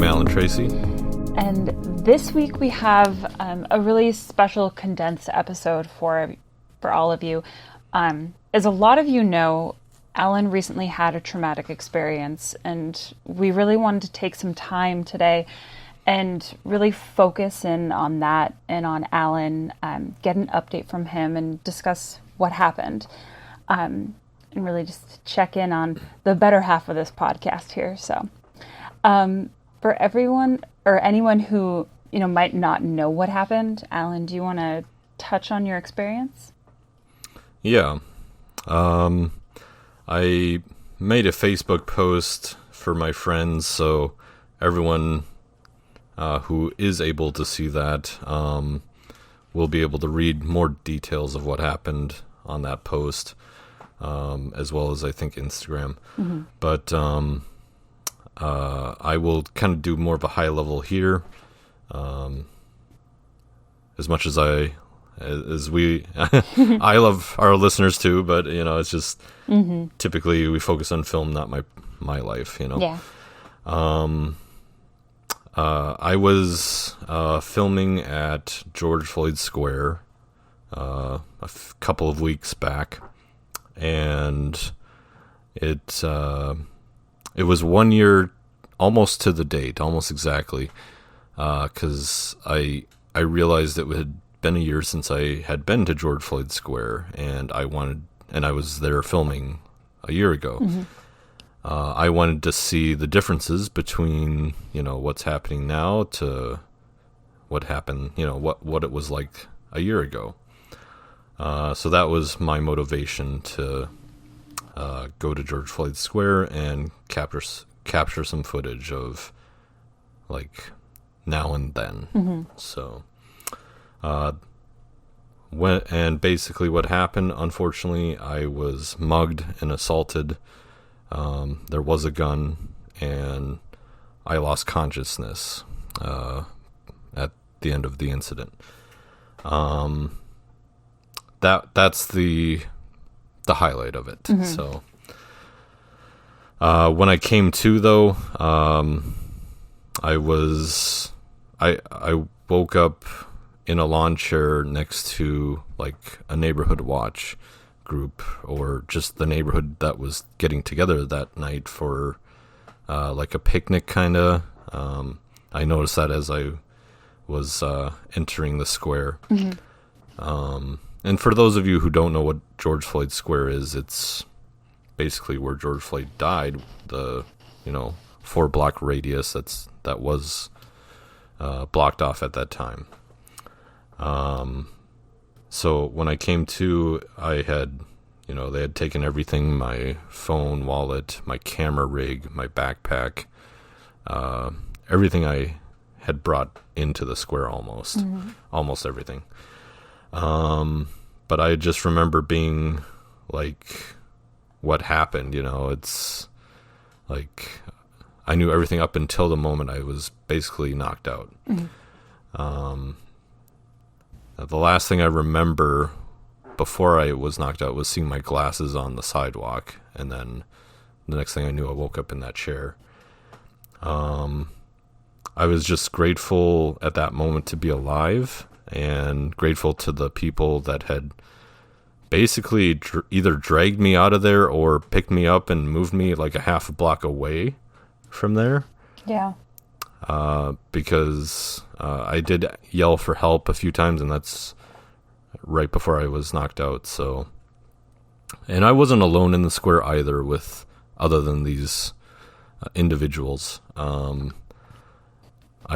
Alan Tracy. And this week we have a really special condensed episode for all of you. As a lot of you know, Alan recently had a traumatic experience, and we really wanted to take some time today and really focus in on that and on Alan, get an update from him and discuss what happened. And really just check in on the better half of this podcast here. So for everyone or anyone who, might not know what happened, Alan, do you want to touch on your experience? Yeah. I made a Facebook post for my friends, so everyone who is able to see that will be able to read more details of what happened on that post, as well as I think Instagram. Mm-hmm. But I will kind of do more of a high level here, as much as I love our listeners too, but it's just typically we focus on film, not my life. Yeah. I was filming at George Floyd Square a couple of weeks back, and it was 1 year, almost to the date, almost exactly, because I realized it had been a year since I had been to George Floyd Square, and I was there filming a year ago. Mm-hmm. I wanted to see the differences between, what's happening now to what happened, what it was like a year ago. So that was my motivation to go to George Floyd Square and capture some footage of like now and then. Mm-hmm. So, basically what happened, unfortunately, I was mugged and assaulted. There was a gun, and I lost consciousness at the end of the incident. That's the highlight of it. Mm-hmm. So when I came to, though, I woke up in a lawn chair next to like a neighborhood watch group, or just the neighborhood that was getting together that night for like a picnic kind of. I noticed that as I was entering the square. Mm-hmm. And for those of you who don't know what George Floyd Square is, it's basically where George Floyd died, the 4-block radius that was blocked off at that time. So when I came to, I had, they had taken everything, my phone, wallet, my camera rig, my backpack, everything I had brought into the square almost everything. But I just remember being like, what happened? It's like, I knew everything up until the moment I was basically knocked out. Mm-hmm. The last thing I remember before I was knocked out was seeing my glasses on the sidewalk, and then the next thing I knew, I woke up in that chair. I was just grateful at that moment to be alive, and grateful to the people that had basically either dragged me out of there or picked me up and moved me like a half a block away from there. Yeah. Because I did yell for help a few times, and that's right before I was knocked out. So, and I wasn't alone in the square either, with other than these individuals. I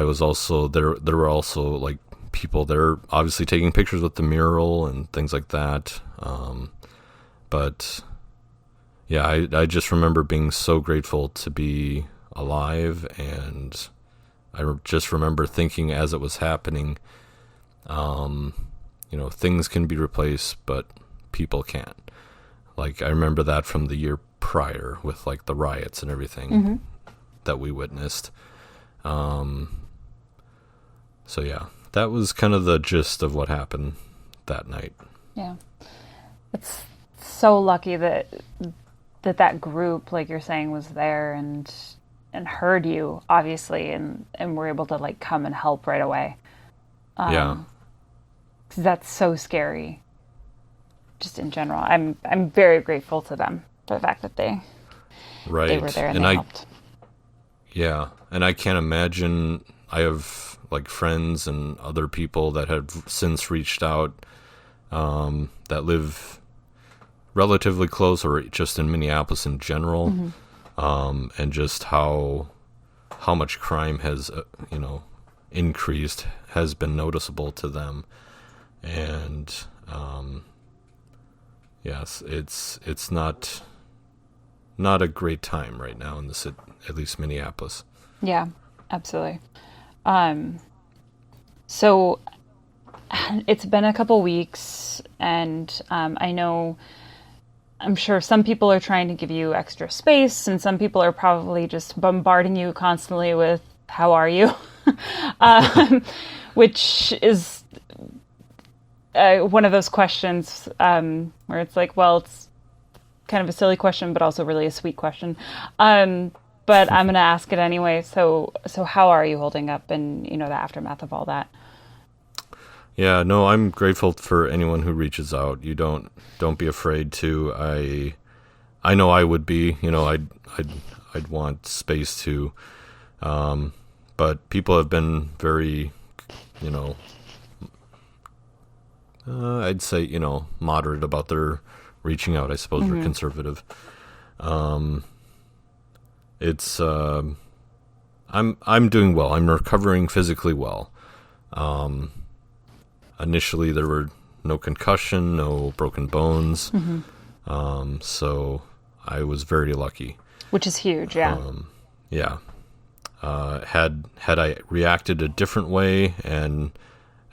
was also there. There were also like people there, obviously taking pictures with the mural and things like that. But yeah, I just remember being so grateful to be alive, and I just remember thinking as it was happening, things can be replaced, but people can't. Like, I remember that from the year prior with like the riots and everything mm-hmm. that we witnessed. So yeah, that was kind of the gist of what happened that night. Yeah. It's so lucky that group, like you're saying, was there, and heard you, obviously, and were able to like come and help right away. Yeah. 'Cause that's so scary. Just in general, I'm very grateful to them for the fact that they Right. were there and And they helped. yeah, and I can't imagine. I have like friends and other people that have since reached out, that live relatively close or just in Minneapolis in general, and just how much crime has increased has been noticeable to them, and yes, it's not a great time right now in the city, at least Minneapolis. Yeah, absolutely. So it's been a couple weeks, and I'm sure some people are trying to give you extra space, and some people are probably just bombarding you constantly with "How are you?" Which is one of those questions where it's like, well, it's kind of a silly question, but also really a sweet question. But I'm going to ask it anyway. So how are you holding up, and the aftermath of all that? Yeah, no, I'm grateful for anyone who reaches out. You don't be afraid to. I know I would be. I'd want space to. But people have been very, I'd say, moderate about their reaching out. I suppose we're conservative. It's I'm doing well. I'm recovering physically well. Initially there were no concussion, no broken bones. So I was very lucky. Which is huge, yeah. Yeah. Had I reacted a different way, and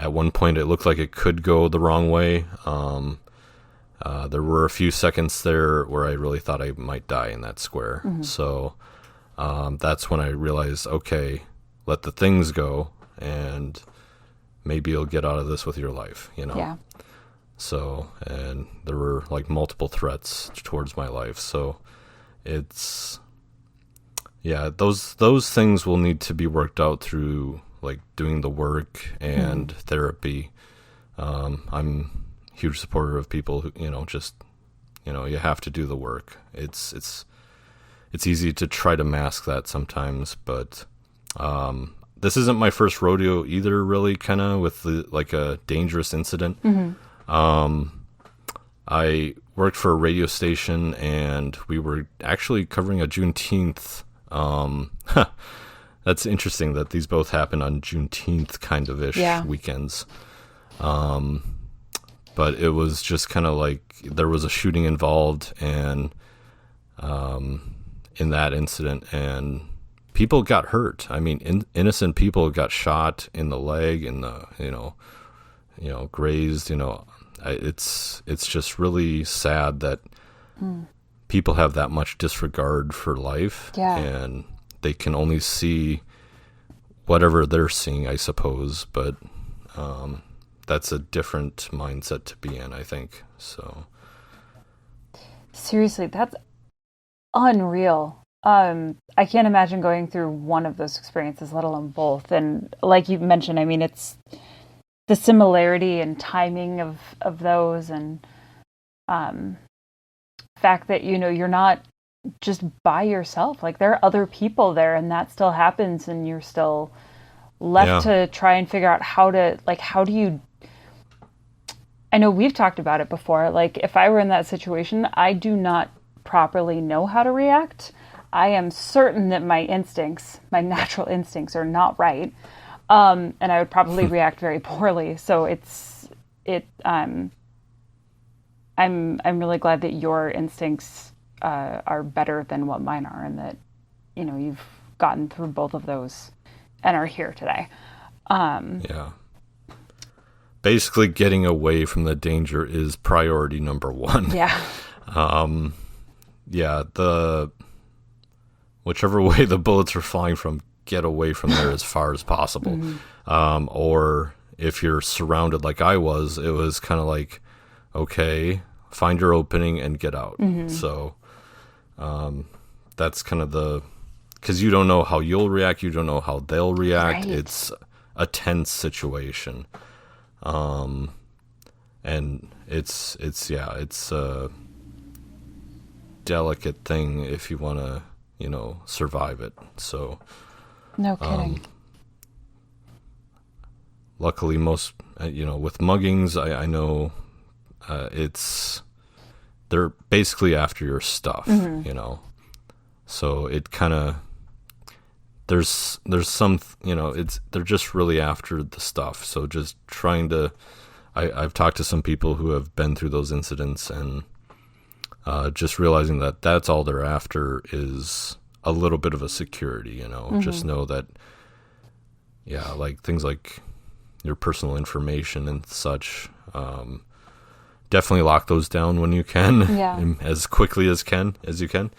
at one point it looked like it could go the wrong way, there were a few seconds there where I really thought I might die in that square. So that's when I realized, okay, let the things go, and maybe you'll get out of this with your life, Yeah. So, and there were like multiple threats towards my life. So it's, yeah, those things will need to be worked out through like doing the work and therapy. I'm a huge supporter of people who, you have to do the work. It's easy to try to mask that sometimes, but this isn't my first rodeo either, really, kind of with like a dangerous incident. I worked for a radio station, and we were actually covering a Juneteenth. That's interesting that these both happen on Juneteenth kind of ish weekends. But it was just kind of like there was a shooting involved, and in that incident, and people got hurt. I mean, innocent people got shot in the leg, and grazed. It's just really sad that people have that much disregard for life, and they can only see whatever they're seeing, I suppose. But that's a different mindset to be in, I think. So seriously, that's unreal. I can't imagine going through one of those experiences, let alone both. And like you mentioned, I mean, it's the similarity and timing of those, and fact that, you're not just by yourself. Like, there are other people there, and that still happens, and you're still left to try and figure out how do you, I know we've talked about it before. Like, if I were in that situation, I do not properly know how to react. I am certain that my natural instincts are not right. And I would probably react very poorly. So I'm really glad that your instincts are better than what mine are, and that, you've gotten through both of those and are here today. Yeah. Basically, getting away from the danger is priority number one. Yeah. Whichever way the bullets are flying from, get away from there as far as possible. Or if you're surrounded like I was, it was kind of like, okay, find your opening and get out. So that's kind of because you don't know how you'll react, you don't know how they'll react. Right. It's a tense situation, and it's a delicate thing if you want to, survive it. So No kidding. luckily most, with muggings, I know they're basically after your stuff, so it kind of, there's some, they're just really after the stuff. So just trying to, I've talked to some people who have been through those incidents, and just realizing that that's all they're after is a little bit of a security, just know that, like things like your personal information and such, definitely lock those down when you can, as quickly as you can.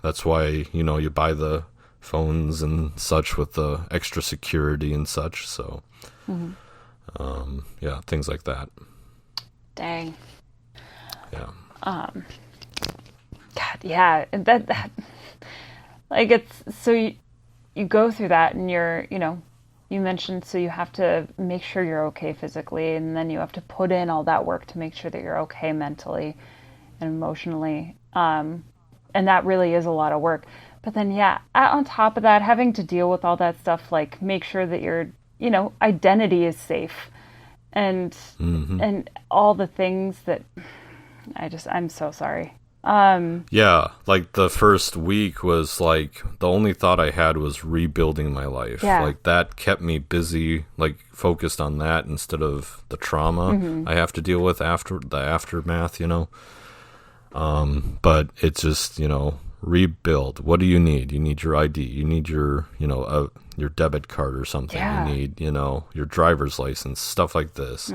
That's why, you buy the phones and such with the extra security and such. So, things like that. Dang. Yeah. God, yeah. That like, it's, so you go through that, and you're, you mentioned, so you have to make sure you're okay physically, and then you have to put in all that work to make sure that you're okay mentally and emotionally. And that really is a lot of work. But then, on top of that, having to deal with all that stuff, like make sure that your, identity is safe, and all the things that I'm so sorry. Like the first week was like, the only thought I had was rebuilding my life. Like that kept me busy, like focused on that instead of the trauma I have to deal with after the aftermath, but it's just, rebuild. What do you need? You need your ID. You need your, your debit card or something. You need, your driver's license, stuff like this.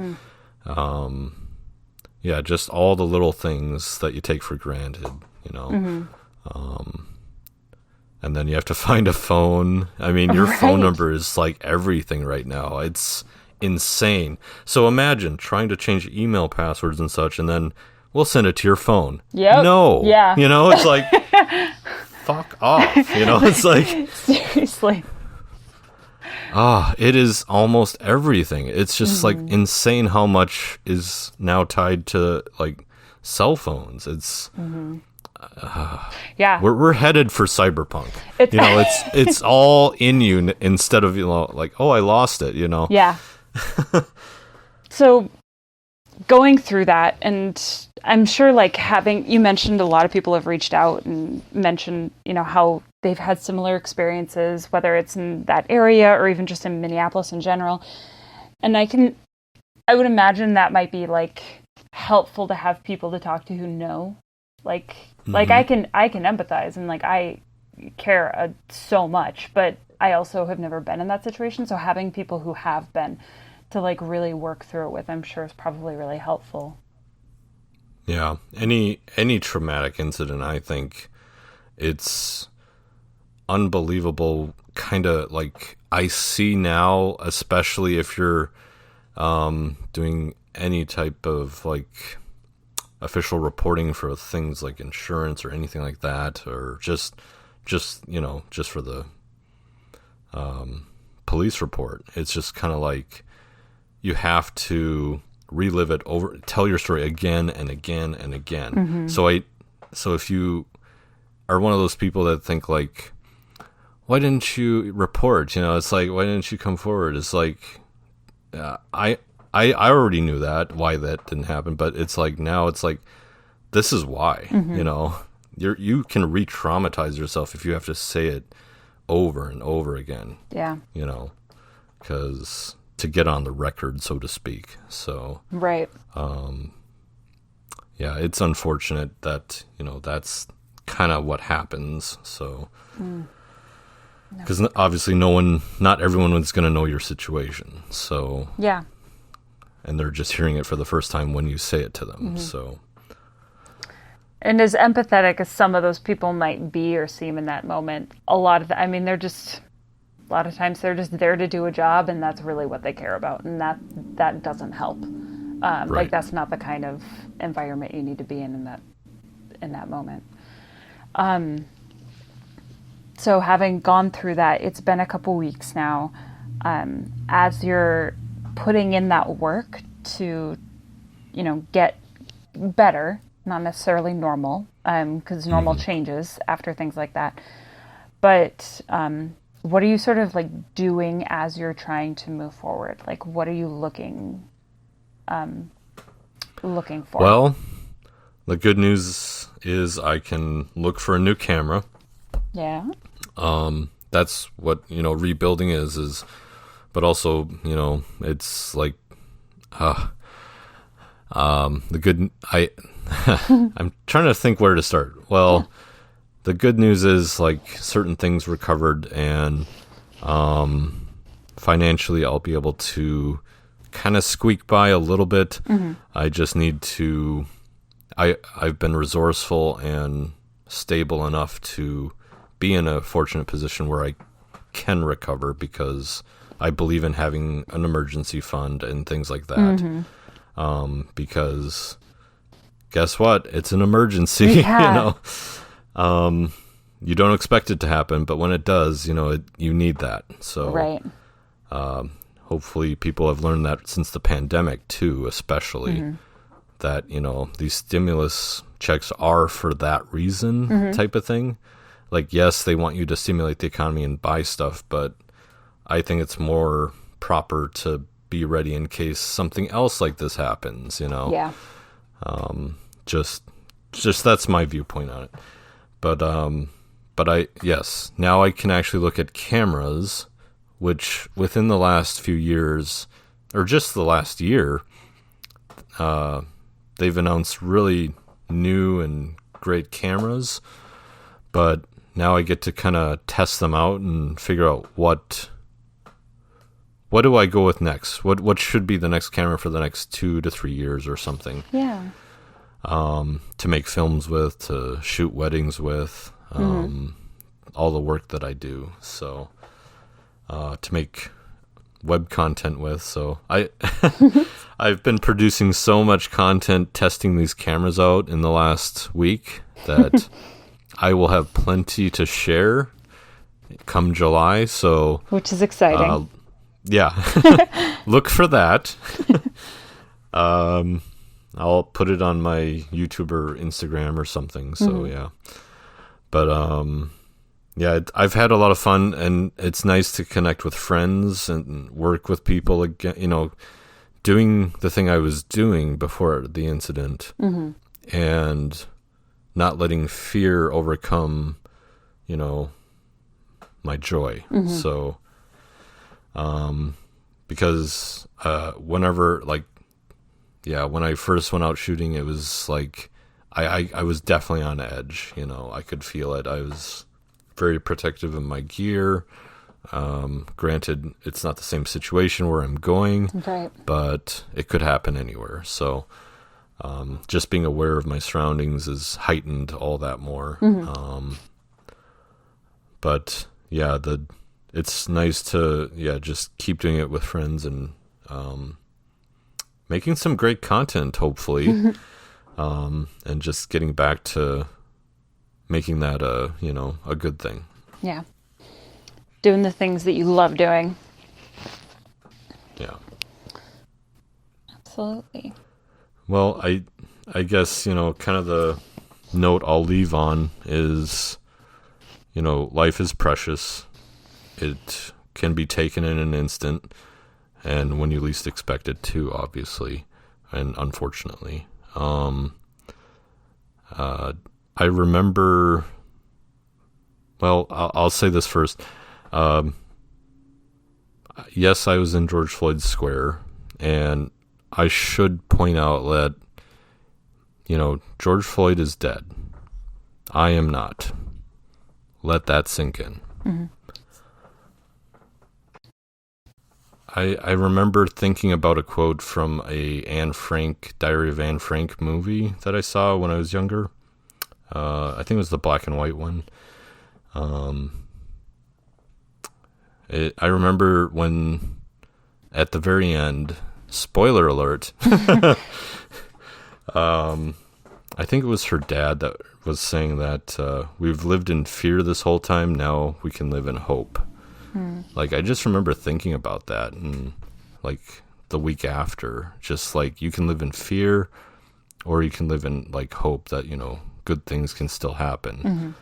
Just all the little things that you take for granted, and then you have to find a phone. I mean, your phone number is like everything right now. It's insane. So imagine trying to change email passwords and such, and then we'll send it to your phone. Yep. No. Yeah. It's like, fuck off. It's like, seriously. It is almost everything. It's just like insane how much is now tied to like cell phones. It's we're headed for cyberpunk. It's all in you instead of like, oh, I lost it. Yeah. So going through that, and I'm sure like you mentioned a lot of people have reached out and mentioned, how they've had similar experiences, whether it's in that area or even just in Minneapolis in general. And I would imagine that might be like helpful to have people to talk to who know, like I can empathize, and like I care so much, but I also have never been in that situation. So having people who have been to like really work through it with, I'm sure is probably really helpful. Yeah. Any traumatic incident, I think it's unbelievable kind of like I see now, especially if you're doing any type of like official reporting for things like insurance or anything like that, or just for the police report. It's just kind of like you have to relive it over, tell your story again and again and again. So if you are one of those people that think like, why didn't you report? It's like, why didn't you come forward? It's like, I already knew why that didn't happen, but it's like, now it's like, this is why, you can re-traumatize yourself if you have to say it over and over again. Yeah. Because to get on the record, so to speak. So, right. It's unfortunate that, that's kind of what happens. So, because obviously not everyone is going to know your situation. So, yeah. And they're just hearing it for the first time when you say it to them. So, and as empathetic as some of those people might be or seem in that moment, a lot of times they're just there to do a job, and that's really what they care about, and that doesn't help. Right. Like that's not the kind of environment you need to be in that moment. So having gone through that, it's been a couple weeks now. As you're putting in that work to, get better, not necessarily normal, because normal changes after things like that. But what are you sort of like doing as you're trying to move forward? Like, what are you looking for? Well, the good news is I can look for a new camera. Yeah. That's what, rebuilding is, but also, it's like, I'm trying to think where to start. Well, the good news is like certain things recovered, and, financially I'll be able to kind of squeak by a little bit. I just need to, I've been resourceful and stable enough to be in a fortunate position where I can recover, because I believe in having an emergency fund and things like that. Because guess what? It's an emergency. Yeah. You don't expect it to happen, but when it does, you need that. So Right. Hopefully people have learned that since the pandemic too, especially that, these stimulus checks are for that reason type of thing. Like, yes, they want you to stimulate the economy and buy stuff, but I think it's more proper to be ready in case something else like this happens, Yeah. Just that's my viewpoint on it. But now I can actually look at cameras, which within the last few years, or just the last year, they've announced really new and great cameras, but now I get to kind of test them out and figure out what do I go with next? What should be the next camera for the next 2 to 3 years or something? Yeah. To make films with, to shoot weddings with, all the work that I do. So, to make web content with. So I've been producing so much content, testing these cameras out in the last week that I will have plenty to share come July. So, Which is exciting. Yeah, look for that. I'll put it on my YouTube or Instagram or something. So yeah, but I've had a lot of fun, and it's nice to connect with friends and work with people again. Doing the thing I was doing before the incident, and not letting fear overcome, my joy. So, because whenever when I first went out shooting, it was like I was definitely on edge. I could feel it. I was very protective of my gear. Granted, it's not the same situation where I'm going, Right. but it could happen anywhere. So, just being aware of my surroundings is heightened all that more. But yeah, it's nice to just keep doing it with friends and making some great content, hopefully, and just getting back to making that a good thing. Yeah. Doing the things that you love doing. Yeah. Absolutely. Well, I guess, kind of the note I'll leave on is, life is precious. It can be taken in an instant, and when you least expect it too, obviously, and unfortunately. I remember, well, I'll say this first. Yes, I was in George Floyd Square, and I should point out that, George Floyd is dead. I am not. Let that sink in. I remember thinking about a quote from a Diary of Anne Frank movie that I saw when I was younger. I think it was the black and white one. I remember when, at the very end, spoiler alert, I think it was her dad that was saying that we've lived in fear this whole time. Now we can live in hope. Like, I just remember thinking about that, and like the week after, just like, you can live in fear, or you can live in like hope that, you know, good things can still happen.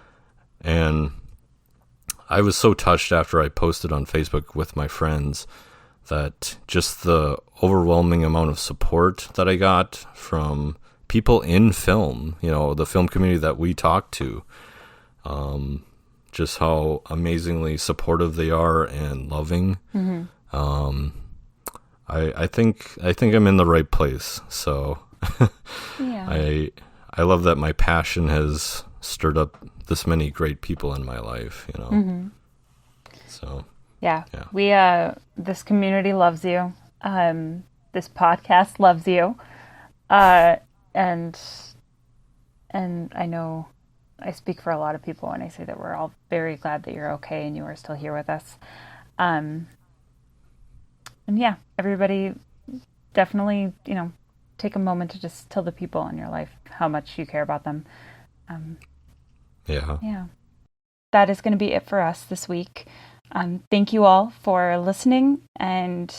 And I was so touched after I posted on Facebook with my friends that just the overwhelming amount of support that I got from people in film, you know, the film community that we talk to, just how amazingly supportive they are and loving. I think I'm in the right place. So I love that my passion has stirred up this many great people in my life, you know. So yeah. We this community loves you. This podcast loves you. And I know I speak for a lot of people when I say that we're all very glad that you're okay and you are still here with us. And yeah, everybody definitely, you know, take a moment to just tell the people in your life how much you care about them. Yeah. That is going to be it for us this week. Thank you all for listening, and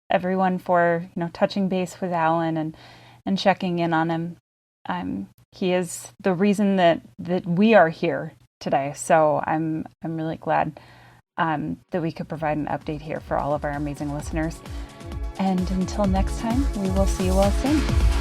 everyone for, you know, touching base with Alan and checking in on him. He is the reason that we are here today. So I'm really glad that we could provide an update here for all of our amazing listeners. And until next time, we will see you all soon.